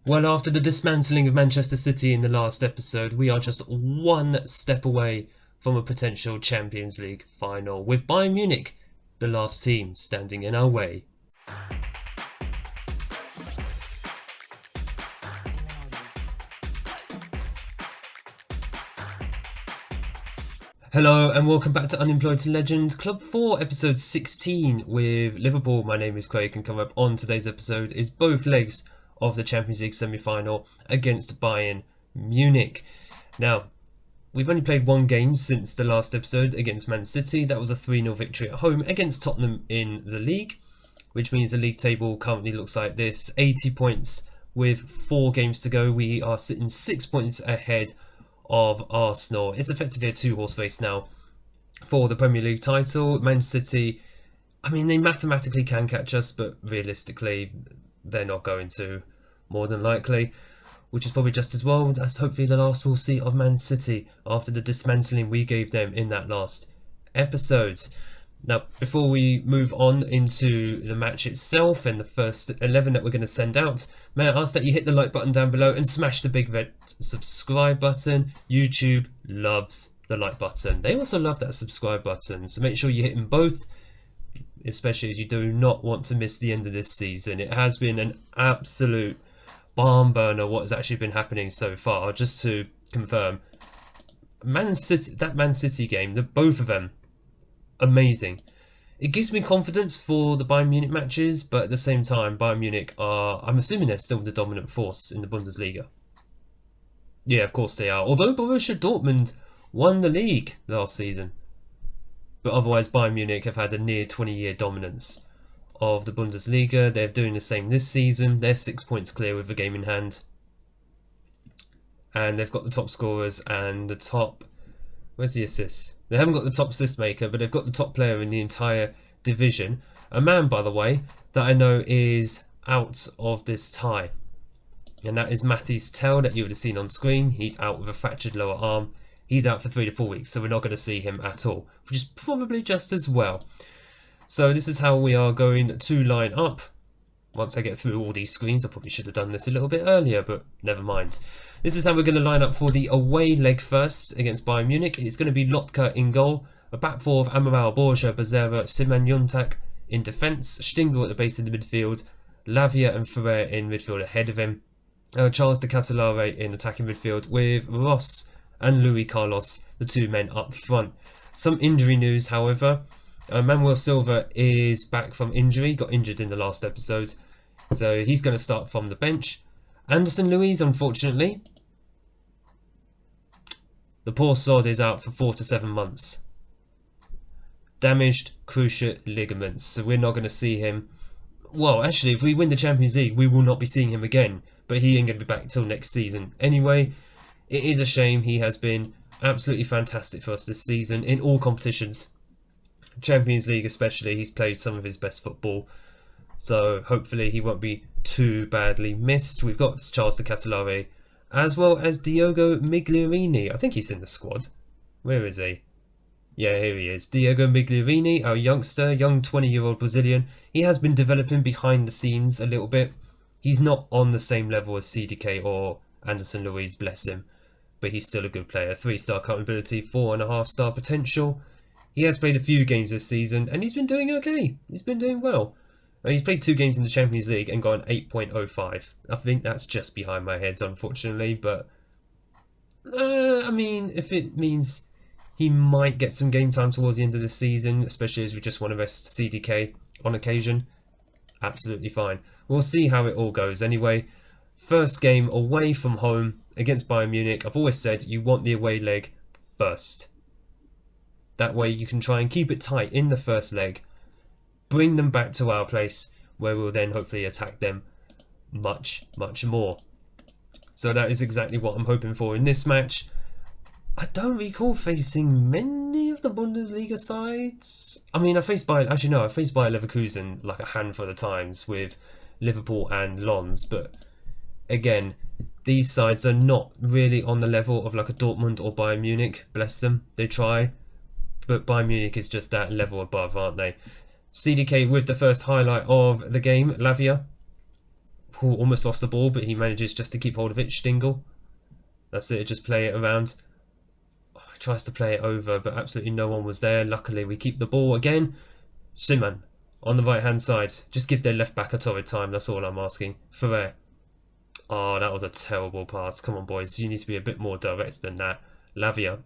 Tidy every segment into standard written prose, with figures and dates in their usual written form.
Well, after the dismantling of Manchester City in the last episode, we are just one step away from a potential Champions League final, with Bayern Munich, the last team, standing in our way. Hello and welcome back to Unemployed to Legend, Club 4, episode 16 with Liverpool. My name is Craig and coming up on today's episode is both legs of the Champions League semi-final against Bayern Munich. Now, we've only played one game since the last episode against Man City. That was a 3-0 victory at home against Tottenham in the league, which means the league table currently looks like this. 80 points with 4 games to go. We are sitting 6 points ahead of Arsenal. It's effectively a two-horse race now for the Premier League title. Man City, I mean, they mathematically can catch us, but realistically, they're not going to, more than likely, which is probably just as well. That's hopefully the last we'll see of Man City after the dismantling we gave them in that last episode. Now, before we move on into the match itself and the first 11 that we're going to send out, may I ask that you hit the like button down below and smash the big red subscribe button. YouTube loves the like button. They also love that subscribe button, so make sure you hit them both, especially as you do not want to miss the end of this season. It has been an absolute barn burner what has actually been happening so far. Just to confirm, Man City game, both of them, amazing. It gives me confidence for the Bayern Munich matches, but at the same time, Bayern Munich are, I'm assuming they're still the dominant force in the Bundesliga. Yeah, of course they are. Although Borussia Dortmund won the league last season. But otherwise, Bayern Munich have had a near 20-year dominance of the Bundesliga. They're doing the same this season. They're 6 points clear with a game in hand. And they've got the top scorers and the top... Where's the assists? They haven't got the top assist maker, but they've got the top player in the entire division. A man, by the way, that I know is out of this tie. And that is Mathys Tel, that you would have seen on screen. He's out with a fractured lower arm. He's out for 3 to 4 weeks, so we're not going to see him at all, which is probably just as well. So this is how we are going to line up. Once I get through all these screens, I probably should have done this a little bit earlier, but never mind. This is how we're going to line up for the away leg first against Bayern Munich. It's going to be Lotka in goal, a back four of Amaral, Borja, Bazera, Siman in defence, Stingel at the base of the midfield, Lavia and Ferrer in midfield ahead of him, Charles de Ketelare in attacking midfield, with Ross and Luis Carlos, the two men up front. Some injury news, however. Manuel Silva is back from injury, got injured in the last episode, so he's going to start from the bench. Anderson Luiz, unfortunately, the poor sod is out for 4 to 7 months. Damaged cruciate ligaments, so we're not going to see him. Well, actually, if we win the Champions League, we will not be seeing him again, but he ain't going to be back till next season. Anyway, it is a shame. He has been absolutely fantastic for us this season in all competitions. Champions League especially, he's played some of his best football, so hopefully he won't be too badly missed. We've got Charles de Ketelare as well as Diogo Migliorini. I think he's in the squad. Where is he? Yeah, here he is. Diogo Migliorini, our youngster, young 20-year-old Brazilian. He has been developing behind the scenes a little bit. He's not on the same level as CDK or Anderson Luiz, bless him, but he's still a good player. 3-star current ability, 4.5-star potential. He has played a few games this season, and he's been doing okay. He's been doing well. He's played 2 games in the Champions League and got an 8.05. I think that's just behind my head, unfortunately, but... I mean, if it means he might get some game time towards the end of the season, especially as we just want to rest CDK on occasion, absolutely fine. We'll see how it all goes. Anyway, first game away from home against Bayern Munich. I've always said you want the away leg first. That way you can try and keep it tight in the first leg, bring them back to our place where we'll then hopefully attack them much, much more. So that is exactly what I'm hoping for in this match. I don't recall facing many of the Bundesliga sides. I mean, I faced Bayer Leverkusen like a handful of times with Liverpool and Lons, but again, these sides are not really on the level of like a Dortmund or Bayern Munich. Bless them, they try. But Bayern Munich is just that level above, aren't they? CDK with the first highlight of the game, Lavia. Ooh, almost lost the ball, but he manages just to keep hold of it. Stingel. That's it, just play it around. Oh, he tries to play it over, but absolutely no one was there. Luckily, we keep the ball again. Simon, on the right-hand side. Just give their left-back a torrid time, that's all I'm asking. Ferrer. Oh, that was a terrible pass. Come on, boys, you need to be a bit more direct than that. Lavia.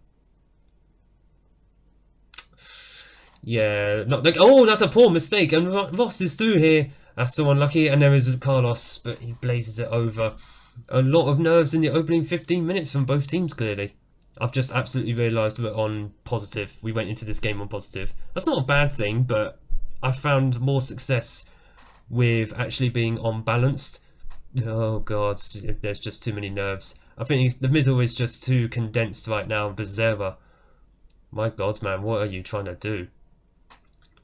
Yeah, not like, oh, that's a poor mistake, and Ross is through here. That's so unlucky, and there is Carlos, but he blazes it over. A lot of nerves in the opening 15 minutes from both teams, clearly. I've just absolutely realised we're on positive. We went into this game on positive. That's not a bad thing, but I found more success with actually being on balanced. Oh god, there's just too many nerves. I think the middle is just too condensed right now. Becerra. My god, man, what are you trying to do?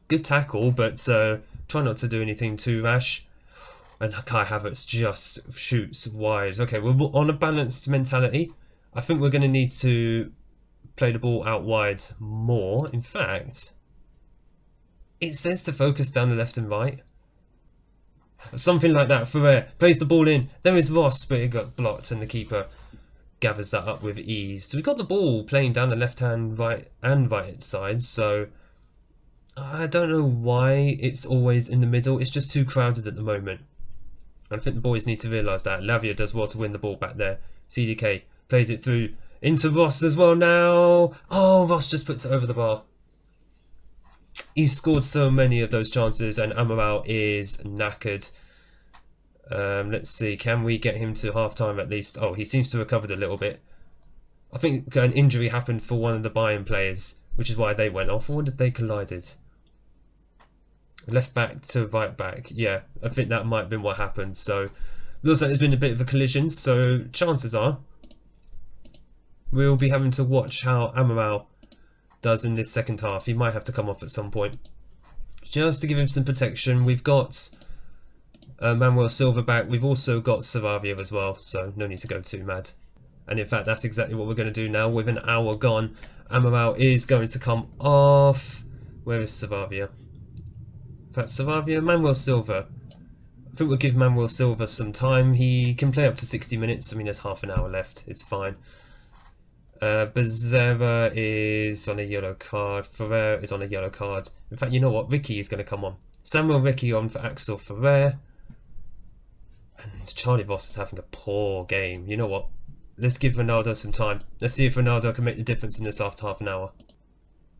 Good tackle, but try not to do anything too rash. And Kai Havertz just shoots wide. Okay, we're on a balanced mentality. I think we're going to need to play the ball out wide more. In fact, it says to focus down the left and right. Something like that. Ferrer plays the ball in. There is Ross, but it got blocked, and the keeper gathers that up with ease. So we got the ball playing down the left-hand, right, and right side. So I don't know why it's always in the middle. It's just too crowded at the moment. I think the boys need to realise that. Lavia does well to win the ball back there. CDK plays it through into Ross as well now. Oh, Ross just puts it over the bar. He's scored so many of those chances, and Amaral is knackered. Let's see, can we get him to half-time at least? Oh, he seems to have recovered a little bit. I think an injury happened for one of the Bayern players, which is why they went off. Or did they collided? Left back to right back. Yeah, I think that might have been what happened. So, looks like there's been a bit of a collision. So, chances are we'll be having to watch how Amaral does in this second half. He might have to come off at some point. Just to give him some protection, we've got Manuel Silva back. We've also got Saravia as well, so no need to go too mad. And in fact, that's exactly what we're going to do now. With an hour gone, Amaral is going to come off. Where is Saravia? In fact, Saravia, Manuel Silva. I think we'll give Manuel Silva some time. He can play up to 60 minutes. I mean, there's half an hour left. It's fine. Becerra is on a yellow card. Ferrer is on a yellow card. In fact, you know what? Ricky is going to come on. Samuel Ricky on for Axel Ferrer. And Charlie Voss is having a poor game. You know what? Let's give Ronaldo some time. Let's see if Ronaldo can make the difference in this last half an hour.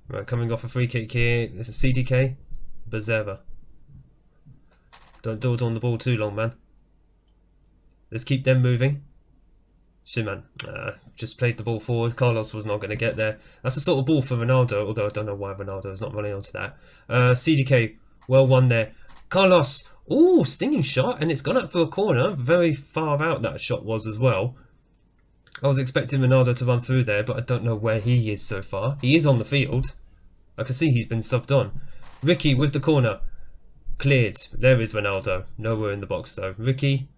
Right, coming off a free kick here. This is CDK. Becerra. Don't dawdle on the ball too long, man. Let's keep them moving. Simon just played the ball forward. Carlos was not going to get there. That's the sort of ball for Ronaldo, although I don't know why Ronaldo is not running onto that. CDK, well won there. Carlos, ooh, stinging shot, and it's gone up for a corner. Very far out that shot was as well. I was expecting Ronaldo to run through there, but I don't know where he is so far. He is on the field. I can see he's been subbed on. Ricky with the corner. Cleared. There is Ronaldo. Nowhere in the box though. Ricky.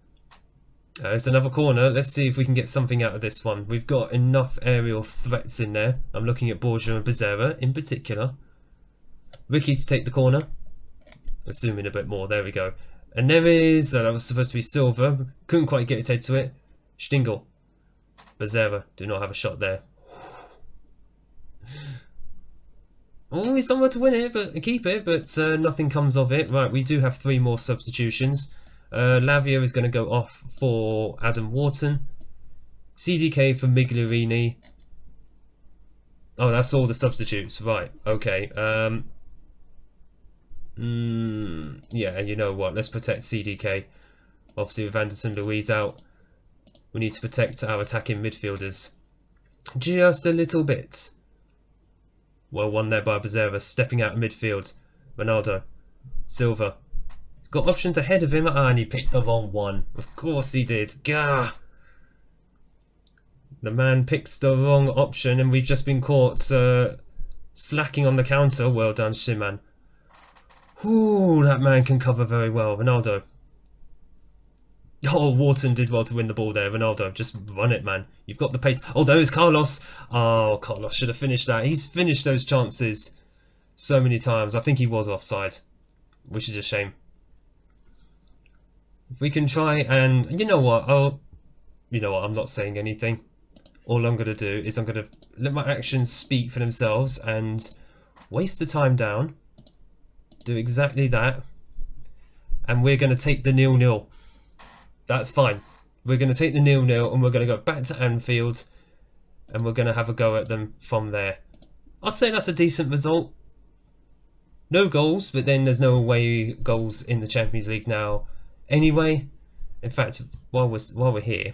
It's another corner. Let's see if we can get something out of this one. We've got enough aerial threats in there. I'm looking at Borgia and Becerra in particular. Ricky to take the corner. Assuming a bit more. There we go. And there is... that was supposed to be Silva. Couldn't quite get his head to it. Stingel. Becerra. Do not have a shot there. Oh, he's done well to win it, but keep it, but nothing comes of it. Right, we do have 3 more substitutions. Lavia is going to go off for Adam Wharton. CDK for Migliorini. Oh, that's all the substitutes. Right, okay. Yeah, you know what? Let's protect CDK. Obviously, with Anderson Louise out, we need to protect our attacking midfielders. Just a little bit. Well won there by Becerra, stepping out of midfield. Ronaldo. Silva. Got options ahead of him, and he picked the wrong one. Of course he did. Gah! The man picks the wrong option, and we've just been caught slacking on the counter. Well done, Shiman. Ooh, that man can cover very well. Ronaldo. Oh, Wharton did well to win the ball there. Ronaldo, just run it, man. You've got the pace. Oh, there is Carlos. Oh, Carlos should have finished that. He's finished those chances so many times. I think he was offside, which is a shame. If we can try and, you know what, I'm not saying anything. All I'm going to do is I'm going to let my actions speak for themselves and waste the time down. Do exactly that. And we're going to take the 0-0. That's fine. We're going to take the 0-0 and we're going to go back to Anfield and we're going to have a go at them from there. I'd say that's a decent result. No goals, but then there's no away goals in the Champions League now anyway. In fact, while we're here,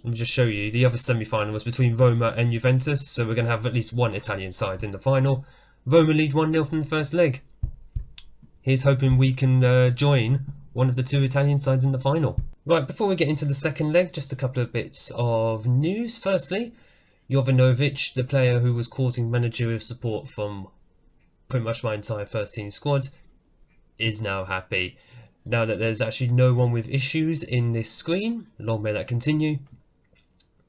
let me just show you. The other semi-final was between Roma and Juventus, so we're going to have at least one Italian side in the final. Roma lead 1-0 from the first leg. Here's hoping we can join one of the two Italian sides in the final. Right, before we get into the second leg, just a couple of bits of news. Firstly, Jovanovic, the player who was causing managerial support from pretty much my entire first team squad, is now happy. Now that there's actually no one with issues in this screen, long may that continue.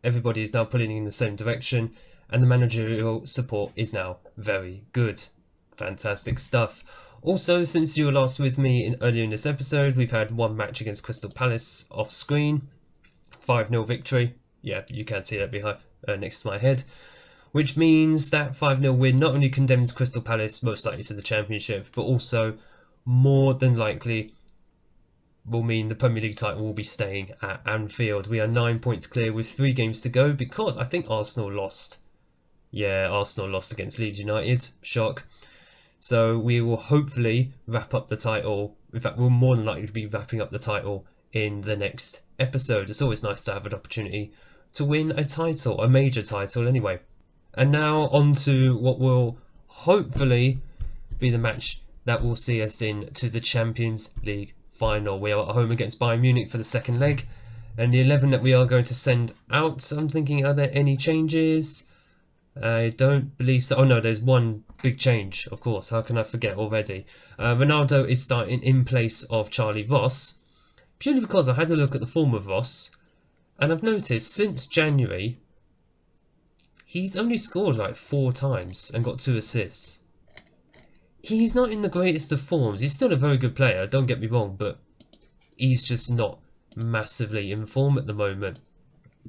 Everybody is now pulling in the same direction and the managerial support is now very good. Fantastic stuff. Also, since you were last with me earlier in this episode, we've had one match against Crystal Palace off screen. 5-0 victory. Yeah, you can see that behind next to my head. Which means that 5-0 win not only condemns Crystal Palace most likely to the Championship, but also more than likely will mean the Premier League title will be staying at Anfield. We are 9 points clear with 3 games to go because I think Arsenal lost. Yeah, Arsenal lost against Leeds United. Shock. So we will hopefully wrap up the title. In fact, we'll more than likely be wrapping up the title in the next episode. It's always nice to have an opportunity to win a title, a major title anyway. And now on to what will hopefully be the match that will see us into the Champions League final. We are at home against Bayern Munich for the second leg. And the 11 that we are going to send out, I'm thinking, are there any changes? I don't believe so. Oh no, there's one big change, of course. How can I forget already? Ronaldo is starting in place of Charlie Ross, purely because I had a look at the form of Ross, and I've noticed since January, he's only scored like 4 times and got 2 assists. He's not in the greatest of forms. He's still a very good player, don't get me wrong, but he's just not massively in form at the moment,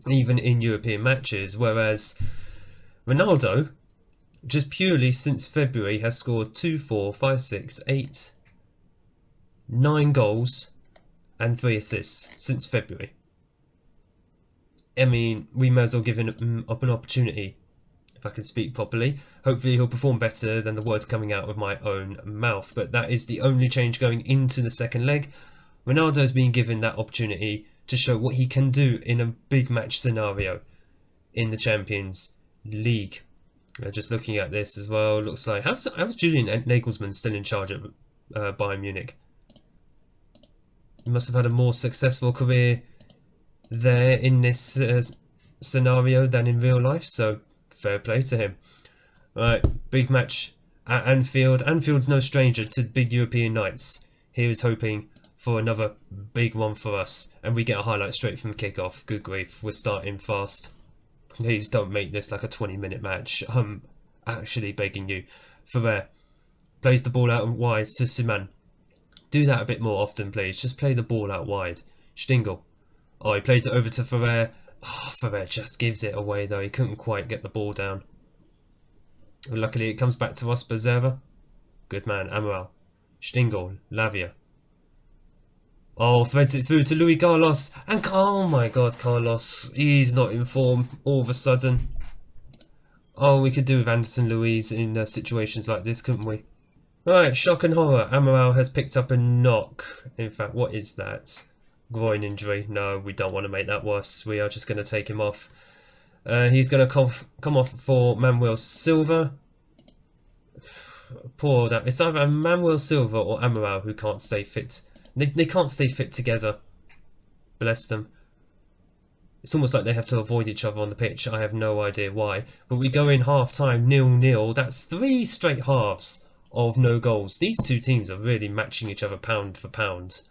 even in European matches, whereas Ronaldo, just purely since February, has scored 2, 4, 5, 6, 8, 9 goals and 3 assists since February. I mean, we may as well give him up an opportunity, if I can speak properly. Hopefully he'll perform better than the words coming out of my own mouth, but that is the only change going into the second leg. Ronaldo is being given that opportunity to show what he can do in a big match scenario in the Champions League. Just looking at this as well, looks like how's Julian Nagelsmann still in charge at Bayern Munich? He must have had a more successful career there in this scenario than in real life, so fair play to him. Right, big match at Anfield. Anfield's no stranger to big European nights. Here is hoping for another big one for us, and we get a highlight straight from kickoff. Good grief, we're starting fast. Please don't make this like a 20-minute match. I'm actually begging you. Ferrer plays the ball out wide to Suman. Do that a bit more often, please. Just play the ball out wide. Stingel. Oh, he plays it over to Ferrer. Oh, Ferrer just gives it away, though. He couldn't quite get the ball down. Luckily, it comes back to us, Becerra. Good man, Amaral. Stingel. Lavia. Oh, threads it through to Luis Carlos. And oh my god, Carlos. He's not in form all of a sudden. Oh, we could do with Anderson Luiz in situations like this, couldn't we? Right, shock and horror. Amaral has picked up a knock. In fact, what is that? Groin injury. No, we don't want to make that worse. We are just going to take him off. He's going to come off for Manuel Silva. Poor that. It's either Manuel Silva or Amaral who can't stay fit. They can't stay fit together. Bless them. It's almost like they have to avoid each other on the pitch. I have no idea why. But we go in half-time 0-0. That's 3 straight halves of no goals. These two teams are really matching each other pound for pound.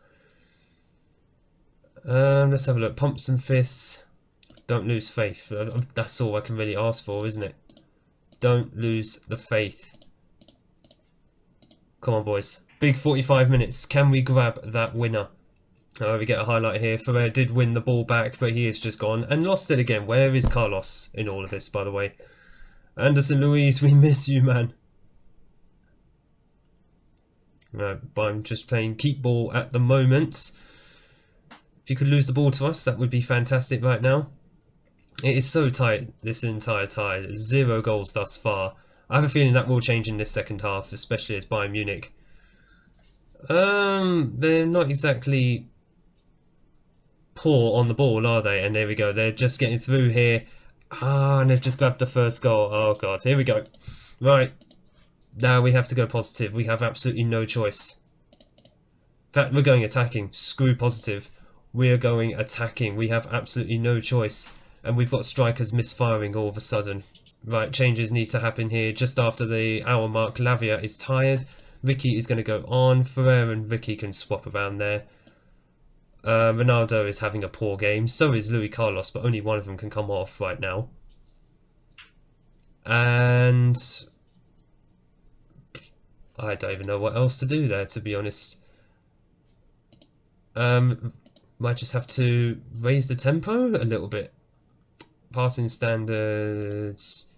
Let's have a look. Pumps and fists. Don't lose faith. That's all I can really ask for, isn't it? Don't lose the faith. Come on, boys. Big 45 minutes. Can we grab that winner? We get a highlight here. Ferrer did win the ball back, but he is just gone and lost it again. Where is Carlos in all of this, by the way? Anderson Luiz, we miss you, man. I'm just playing keep ball at the moment. If you could lose the ball to us, that would be fantastic right now. It is so tight, this entire tie. 0 goals thus far. I have a feeling that will change in this second half, especially as Bayern Munich. They're not exactly poor on the ball, are they? And there we go. They're just getting through here. And they've just grabbed the first goal. Oh, God. Here we go. Right. Now we have to go positive. We have absolutely no choice. In fact, we're going attacking. Screw positive. We're going attacking. We have absolutely no choice. And we've got strikers misfiring all of a sudden. Right, changes need to happen here. Just after the hour mark, Lavia is tired. Ricky is going to go on. Ferrer and Ricky can swap around there. Ronaldo is having a poor game. So is Luis Carlos, but only one of them can come off right now. And I don't even know what else to do there, to be honest. Might just have to raise the tempo a little bit. Passing standards.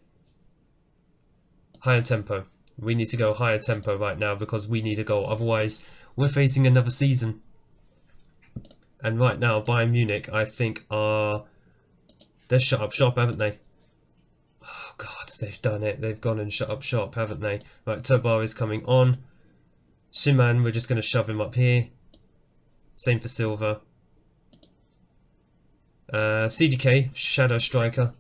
Higher tempo. We need to go higher tempo right now because we need a goal. Otherwise, we're facing another season. And right now, Bayern Munich, I think, they're shut up shop, haven't they? Oh, God, they've done it. They've gone and shut up shop, haven't they? Right, Tobar is coming on. Shiman, we're just going to shove him up here. Same for Silva. CDK, Shadow Striker.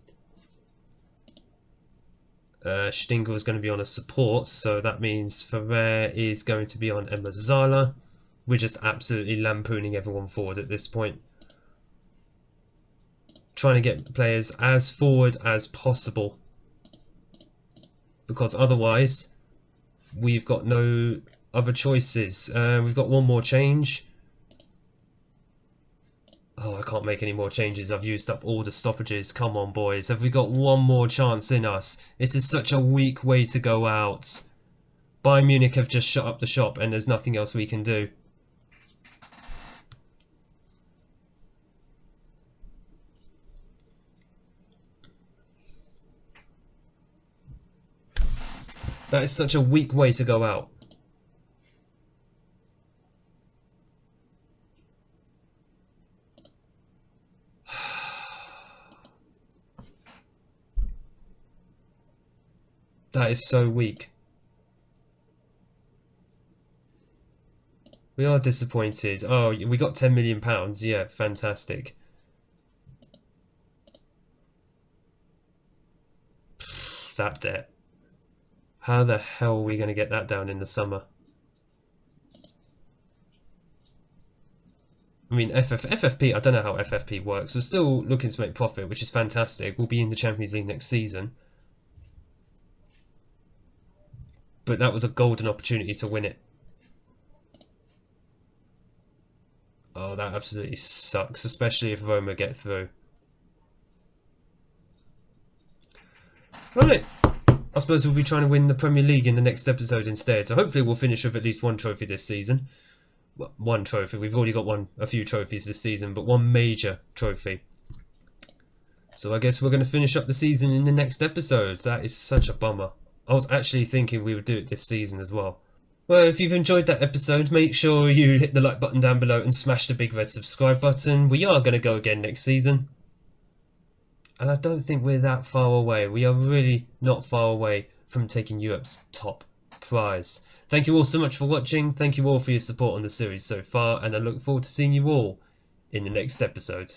Stingel is going to be on a support, so that means Ferrer is going to be on Emazala. We're just absolutely lampooning everyone forward at this point. Trying to get players as forward as possible. Because otherwise, we've got no other choices. We've got one more change. Oh, I can't make any more changes. I've used up all the stoppages. Come on, boys. Have we got one more chance in us? This is such a weak way to go out. Bayern Munich have just shut up the shop and there's nothing else we can do. That is such a weak way to go out. That is so weak. We are disappointed. Oh, we got £10 million. Yeah, fantastic. That debt. How the hell are we going to get that down in the summer? I mean, FFP, I don't know how FFP works. We're still looking to make profit, which is fantastic. We'll be in the Champions League next season. But that was a golden opportunity to win it. Oh, that absolutely sucks, especially if Roma get through. Right. I suppose we'll be trying to win the Premier League in the next episode instead. So hopefully we'll finish with at least one trophy this season. Well, one trophy. We've already got a few trophies this season, but one major trophy. So I guess we're going to finish up the season in the next episode. That is such a bummer. I was actually thinking we would do it this season as well. Well, if you've enjoyed that episode, make sure you hit the like button down below and smash the big red subscribe button. We are going to go again next season. And I don't think we're that far away. We are really not far away from taking Europe's top prize. Thank you all so much for watching. Thank you all for your support on the series so far. And I look forward to seeing you all in the next episode.